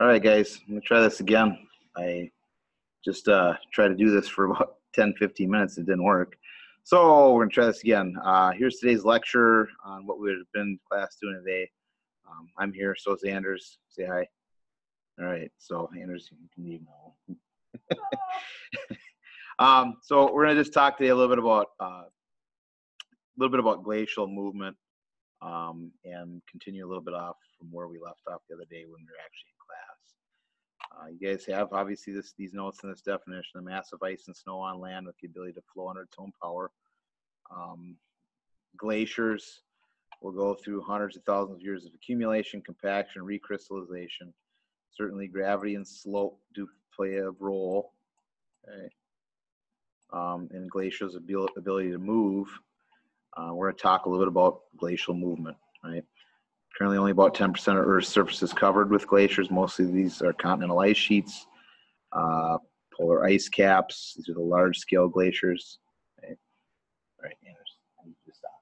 All right, guys, I'm gonna try this again. I just tried to do this for about 10, 15 minutes. It didn't work. So we're gonna try this again. Here's today's lecture on what we've been in class doing today. I'm here, so is Anders. Say hi. All right, so Anders, you can leave now. So we're gonna just talk today a little bit about glacial movement, and continue a little bit off from where we left off the other day when we were actually in class. You guys have obviously these notes in this definition: the mass of ice and snow on land with the ability to flow under its own power. Glaciers will go through hundreds of thousands of years of accumulation, compaction, recrystallization. Certainly gravity and slope do play a role, okay, in glaciers' ability to move. We're going to talk a little bit about glacial movement, right? Currently only about 10% of Earth's surface is covered with glaciers. Mostly these are continental ice sheets, polar ice caps. These are the large-scale glaciers. Okay. All right, Anders, I need you to stop.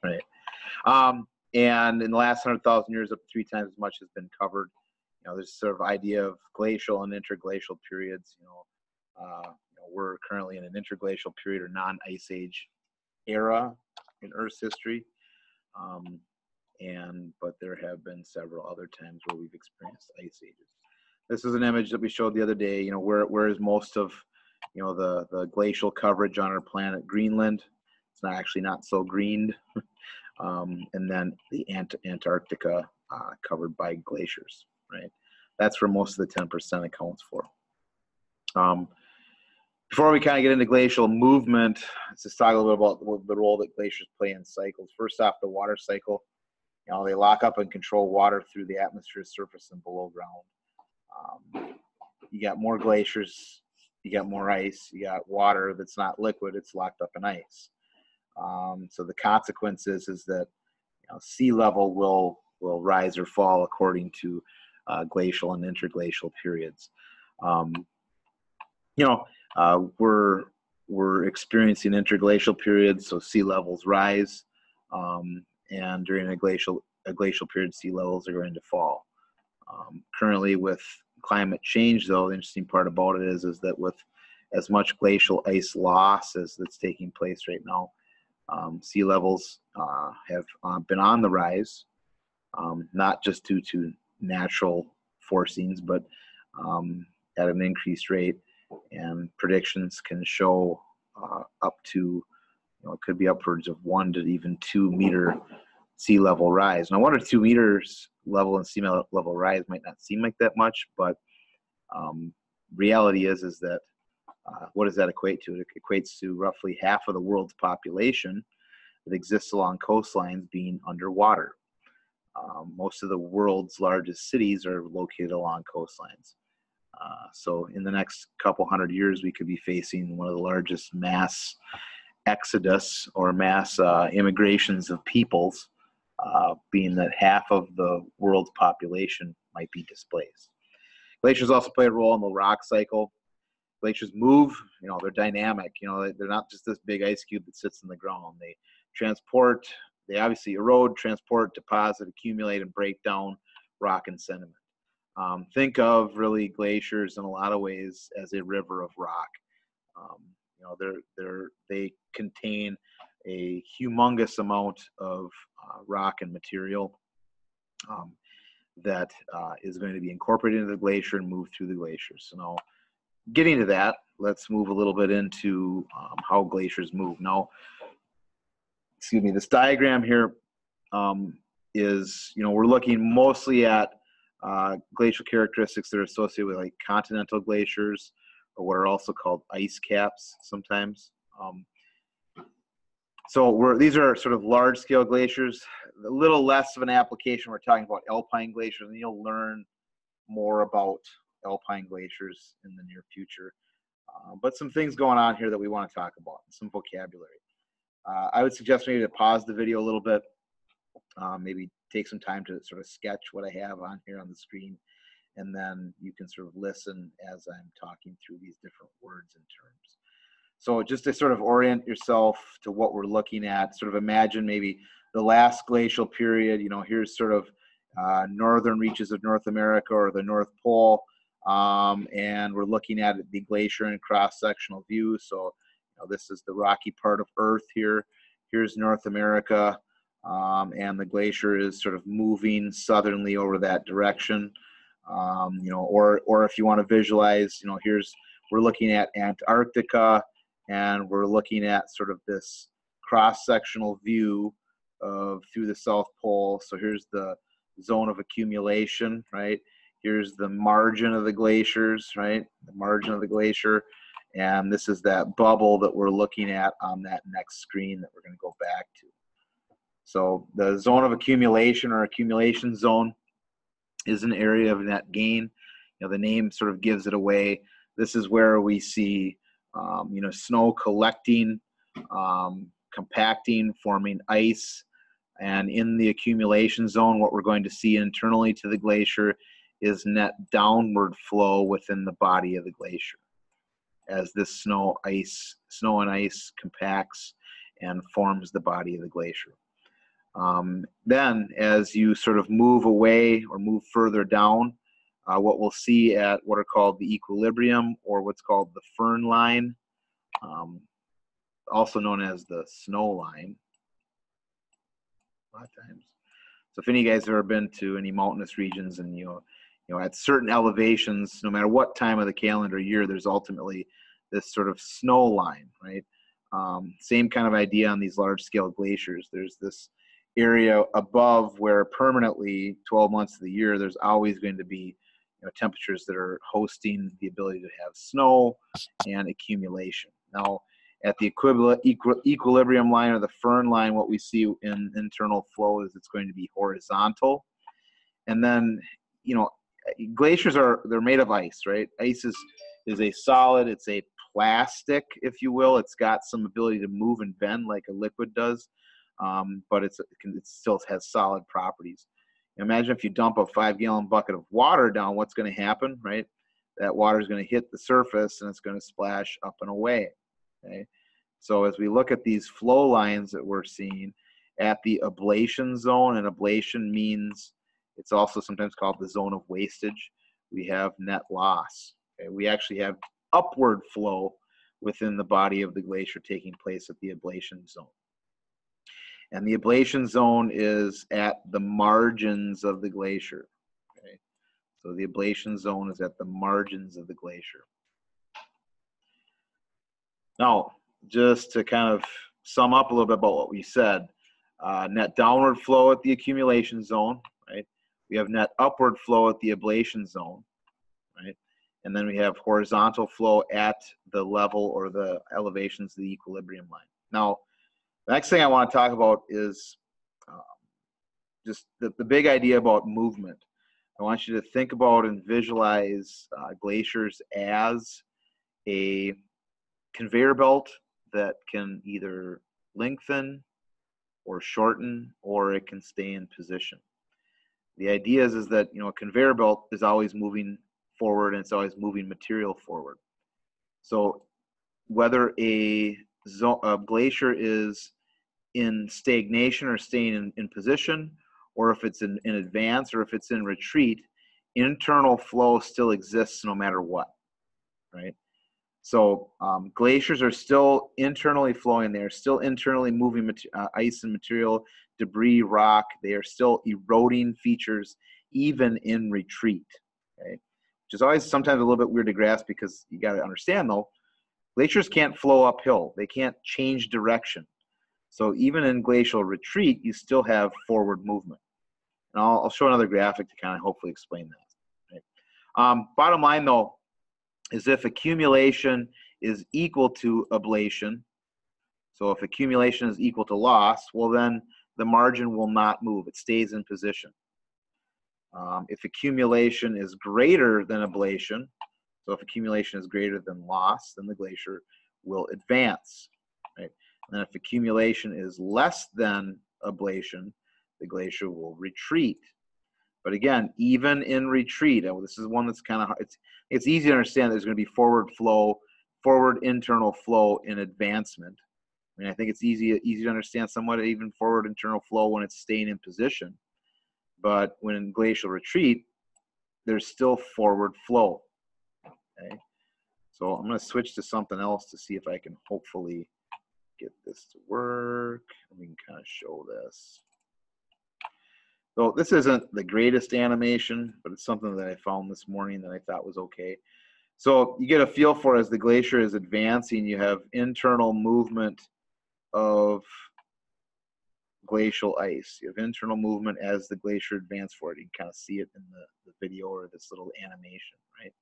All right. And in the last 100,000 years, up to 3 times as much has been covered. There's sort of idea of glacial and interglacial periods. We're currently in an interglacial period or non-ice age era in Earth's history. But there have been several other times where we've experienced ice ages. This is an image that we showed the other day. Where is most of the glacial coverage on our planet? Greenland. It's not so greened. And then the Antarctica covered by glaciers, right? That's where most of the 10% accounts for. Before we kind of get into glacial movement, let's just talk a little bit about the role that glaciers play in cycles. First off, the water cycle. They lock up and control water through the atmosphere's surface and below ground. You got more glaciers, you got more ice, you got water that's not liquid, it's locked up in ice. So the consequence is that sea level will rise or fall according to glacial and interglacial periods. We're experiencing interglacial periods, so sea levels rise, and during a glacial period, sea levels are going to fall. Currently, with climate change, though, the interesting part about it is that with as much glacial ice loss as that's taking place right now, sea levels have been on the rise, not just due to natural forcings, but at an increased rate. And predictions can show up to, it could be upwards of 1 to even 2 meter sea level rise. Now, 1 or 2 meters level and sea level rise might not seem like that much, but reality is that what does that equate to? It equates to roughly half of the world's population that exists along coastlines being underwater. Most of the world's largest cities are located along coastlines. So in the next couple hundred years, we could be facing one of the largest mass exodus or mass immigrations of peoples, being that half of the world's population might be displaced. Glaciers also play a role in the rock cycle. Glaciers move, they're dynamic. They're not just this big ice cube that sits in the ground. They transport, they obviously erode, transport, deposit, accumulate, and break down rock and sediment. Think of really glaciers in a lot of ways as a river of rock. They contain a humongous amount of rock and material that is going to be incorporated into the glacier and move through the glacier. So now, getting to that, let's move a little bit into how glaciers move. Now, this diagram here is, we're looking mostly at glacial characteristics that are associated with like continental glaciers, or what are also called ice caps sometimes. So these are sort of large scale glaciers. A little less of an application, we're talking about alpine glaciers, and you'll learn more about alpine glaciers in the near future. But some things going on here that we want to talk about, some vocabulary. I would suggest maybe to pause the video a little bit, maybe take some time to sort of sketch what I have on here on the screen, and then you can sort of listen as I'm talking through these different words and terms. So just to sort of orient yourself to what we're looking at, sort of imagine maybe the last glacial period. Here's sort of northern reaches of North America or the North Pole. And we're looking at the glacier in cross-sectional view. So this is the rocky part of Earth here. Here's North America, and the glacier is sort of moving southerly over that direction. Or if you want to visualize, we're looking at Antarctica, and we're looking at sort of this cross-sectional view of through the South Pole. So here's the zone of accumulation, right? Here's the margin of the glaciers, right? The margin of the glacier. And this is that bubble that we're looking at on that next screen that we're going to go back to. So the zone of accumulation or accumulation zone is an area of net gain. The name sort of gives it away. This is where we see, snow collecting, compacting, forming ice. And in the accumulation zone, what we're going to see internally to the glacier is net downward flow within the body of the glacier as this snow and ice compacts and forms the body of the glacier. Then as you sort of move away or move further down, what we'll see at what are called the equilibrium or what's called the Föhn line, also known as the snow line a lot of times. So if any of you guys have ever been to any mountainous regions and at certain elevations, no matter what time of the calendar year, there's ultimately this sort of snow line, right? Same kind of idea on these large scale glaciers. There's this area above where permanently 12 months of the year, there's always going to be temperatures that are hosting the ability to have snow and accumulation. Now, at the equilibrium line or the Föhn line, what we see in internal flow is it's going to be horizontal. And then, glaciers they're made of ice, right? Ice is a solid, it's a plastic, if you will. It's got some ability to move and bend like a liquid does, but it still has solid properties. Imagine if you dump a 5-gallon bucket of water down, what's going to happen, right? That water is going to hit the surface and it's going to splash up and away. Okay? So as we look at these flow lines that we're seeing at the ablation zone, and ablation means it's also sometimes called the zone of wastage, we have net loss. Okay? We actually have upward flow within the body of the glacier taking place at the ablation zone. And the ablation zone is at the margins of the glacier. Okay? So the ablation zone is at the margins of the glacier. Now, just to kind of sum up a little bit about what we said, net downward flow at the accumulation zone, right? We have net upward flow at the ablation zone, right? And then we have horizontal flow at the level or the elevations of the equilibrium line. Now, the next thing I want to talk about is just the big idea about movement. I want you to think about and visualize glaciers as a conveyor belt that can either lengthen or shorten, or it can stay in position. The idea is that a conveyor belt is always moving forward and it's always moving material forward. So whether a glacier is in stagnation or staying in position, or if it's in advance or if it's in retreat, internal flow still exists no matter what, right? So glaciers are still internally flowing. They're still internally moving ice and material, debris, rock. They are still eroding features even in retreat, okay? Which is always sometimes a little bit weird to grasp, because you got to understand, though, glaciers can't flow uphill. They can't change direction. So even in glacial retreat, you still have forward movement. And I'll show another graphic to kind of hopefully explain that. Right? Bottom line, though, is if accumulation is equal to ablation, so if accumulation is equal to loss, well then the margin will not move. It stays in position. If accumulation is greater than ablation, so if accumulation is greater than loss, then the glacier will advance. Right? And then if accumulation is less than ablation, the glacier will retreat. But again, even in retreat, this is one that's kind of hard. It's easy to understand there's going to be forward internal flow in advancement. I mean, I think it's easy to understand somewhat even forward internal flow when it's staying in position. but when in glacial retreat, there's still forward flow. Okay, so I'm going to switch to something else to see if I can hopefully get this to work. We can kind of show this. So this isn't the greatest animation, but it's something that I found this morning that I thought was okay. So you get a feel for, as the glacier is advancing, you have internal movement of glacial ice. You have internal movement as the glacier advances forward. You can kind of see it in the video or this little animation, right?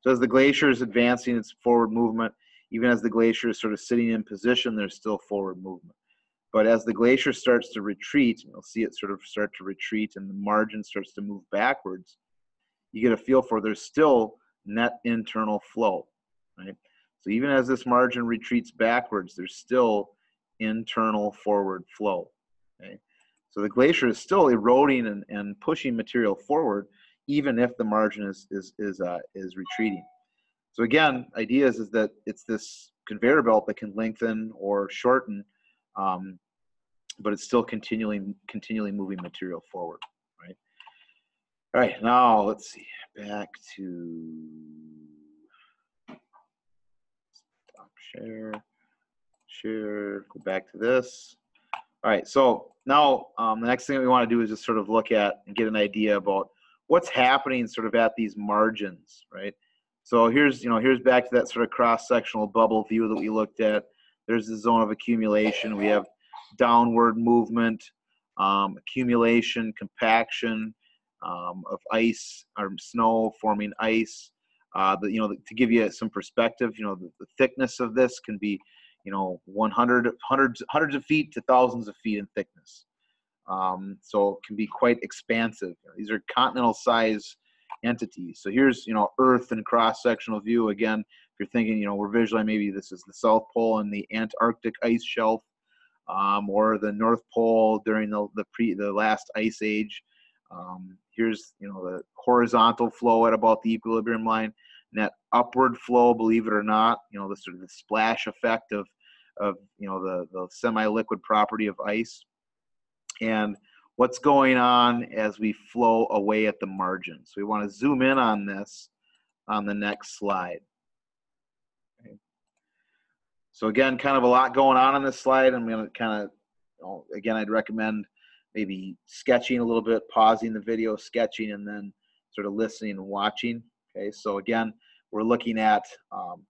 So as the glacier is advancing, it's forward movement. Even as the glacier is sort of sitting in position, there's still forward movement. But as the glacier starts to retreat, you'll see it sort of start to retreat and the margin starts to move backwards, you get a feel for there's still net internal flow, right? So even as this margin retreats backwards, there's still internal forward flow, okay? So the glacier is still eroding and pushing material forward, even if the margin is retreating. So again, idea is that it's this conveyor belt that can lengthen or shorten, but it's still continually moving material forward, right? All right, now let's see, back to stop share, go back to this. All right, so now the next thing that we want to do is just sort of look at and get an idea about what's happening sort of at these margins, right? So here's back to that sort of cross-sectional bubble view that we looked at. There's the zone of accumulation. We have downward movement, accumulation, compaction of ice or snow forming ice. To give you some perspective, the thickness of this can be, hundreds of feet to thousands of feet in thickness. So it can be quite expansive. These are continental size entities. So here's, Earth and cross-sectional view. Again, if you're thinking, we're visualizing maybe this is the South Pole and the Antarctic ice shelf, or the North Pole during the last ice age. Here's, the horizontal flow at about the equilibrium line, and that upward flow, believe it or not, the sort of the splash effect of the semi-liquid property of ice, and what's going on as we flow away at the margin. So we want to zoom in on this on the next slide. Okay. So again, kind of a lot going on this slide. I'm going to kind of, again, I'd recommend maybe sketching a little bit, pausing the video, sketching, and then sort of listening and watching. Okay, so again, we're looking at,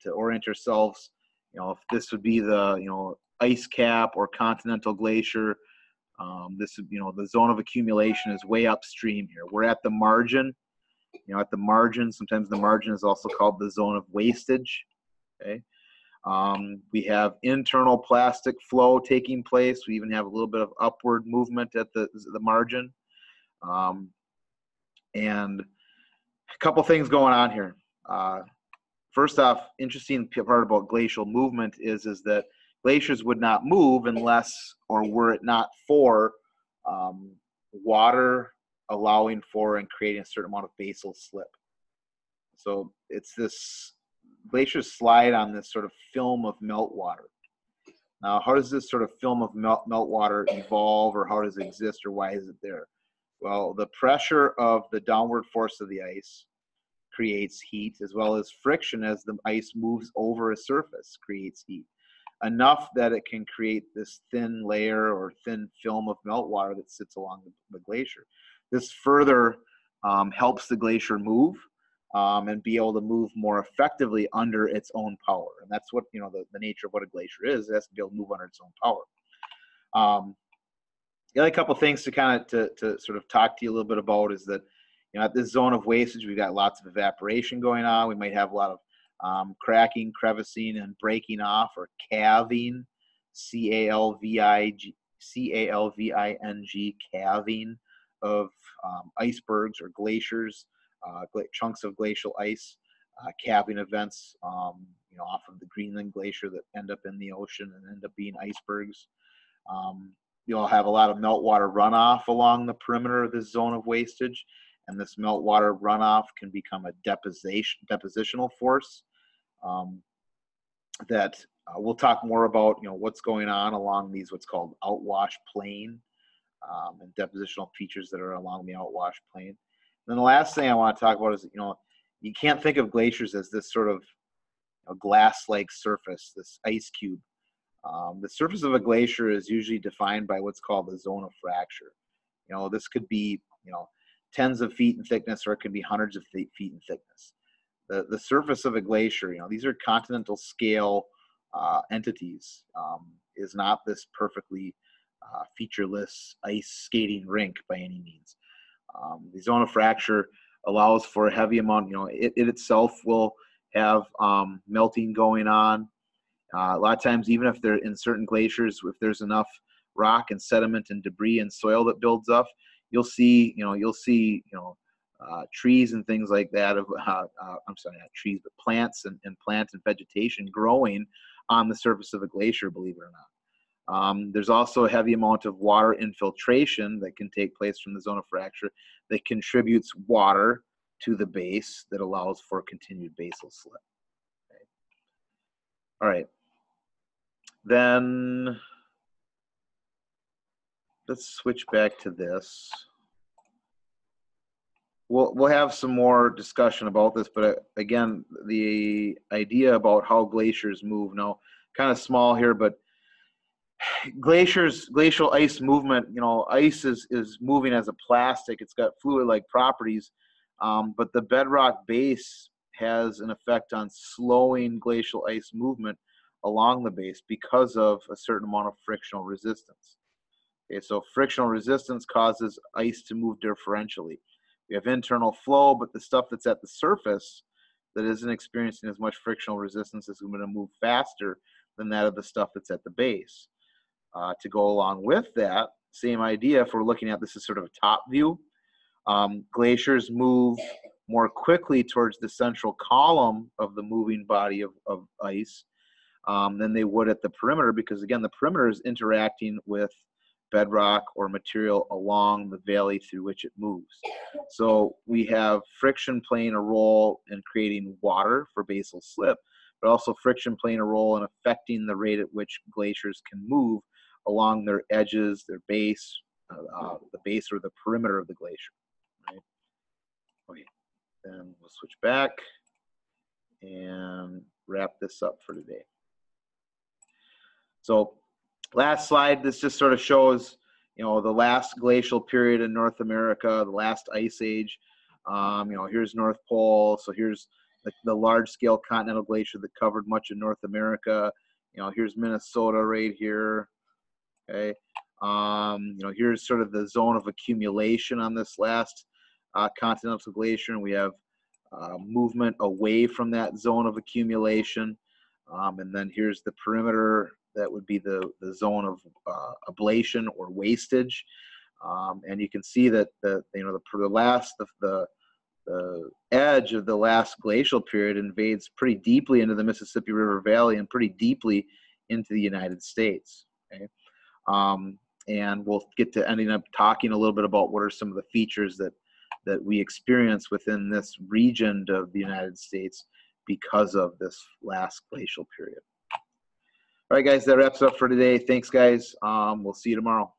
to orient ourselves, if this would be the, ice cap or continental glacier, this, the zone of accumulation is way upstream here. We're at the margin, at the margin. Sometimes the margin is also called the zone of wastage. Okay. We have internal plastic flow taking place. We even have a little bit of upward movement at the margin. And a couple things going on here. First off, interesting part about glacial movement is that glaciers would not move unless, or were it not for, water allowing for and creating a certain amount of basal slip. So it's this, glaciers slide on this sort of film of meltwater. Now, how does this sort of film of meltwater evolve, or how does it exist, or why is it there? Well, the pressure of the downward force of the ice creates heat, as well as friction as the ice moves over a surface creates heat, enough that it can create this thin layer or thin film of meltwater that sits along the glacier. This further helps the glacier move and be able to move more effectively under its own power. And that's what, the nature of what a glacier is. It has to be able to move under its own power. The other couple of things to kind of to sort of talk to you a little bit about is that, at this zone of wastage, we've got lots of evaporation going on. We might have a lot of cracking, crevicing, and breaking off, or calving, C-A-L-V-I-N-G, calving of icebergs or glaciers, chunks of glacial ice, calving events, off of the Greenland glacier that end up in the ocean and end up being icebergs. You'll have a lot of meltwater runoff along the perimeter of this zone of wastage, and this meltwater runoff can become a depositional force that we'll talk more about, what's going on along these, what's called outwash plain and depositional features that are along the outwash plain. And then the last thing I want to talk about is, you can't think of glaciers as this sort of glass-like surface, this ice cube. The surface of a glacier is usually defined by what's called the zone of fracture. This could be, tens of feet in thickness, or it could be hundreds of feet in thickness. The surface of a glacier, these are continental scale entities, is not this perfectly featureless ice skating rink by any means. The zone of fracture allows for a heavy amount, it itself will have melting going on. A lot of times, even if they're in certain glaciers, if there's enough rock and sediment and debris and soil that builds up, you'll see trees and things like that I'm sorry, not trees, but plants and plant and vegetation growing on the surface of a glacier, believe it or not. There's also a heavy amount of water infiltration that can take place from the zone of fracture that contributes water to the base that allows for continued basal slip. Okay. All right. Then let's switch back to this. We'll have some more discussion about this, but again, the idea about how glaciers move, now kind of small here, but glacial ice movement, ice is moving as a plastic. It's got fluid-like properties, but the bedrock base has an effect on slowing glacial ice movement along the base because of a certain amount of frictional resistance. Okay, so frictional resistance causes ice to move differentially. We have internal flow, but the stuff that's at the surface that isn't experiencing as much frictional resistance is going to move faster than that of the stuff that's at the base. To go along with that, same idea, if we're looking at this as sort of a top view, glaciers move more quickly towards the central column of the moving body of ice than they would at the perimeter, because again, the perimeter is interacting with bedrock or material along the valley through which it moves. So we have friction playing a role in creating water for basal slip, but also friction playing a role in affecting the rate at which glaciers can move along their edges, their base, the base or the perimeter of the glacier. Right? Okay, then we'll switch back and wrap this up for today. So last slide, this just sort of shows, the last glacial period in North America, the last ice age. Here's North Pole. So here's the large-scale continental glacier that covered much of North America. Here's Minnesota right here. Okay. Here's sort of the zone of accumulation on this last continental glacier, and we have movement away from that zone of accumulation. And then here's the perimeter. That would be the zone of ablation or wastage, and you can see that the edge of the last glacial period invades pretty deeply into the Mississippi River Valley and pretty deeply into the United States. Okay, and we'll get to ending up talking a little bit about what are some of the features that we experience within this region of the United States because of this last glacial period. All right, guys, that wraps up for today. Thanks, guys. We'll see you tomorrow.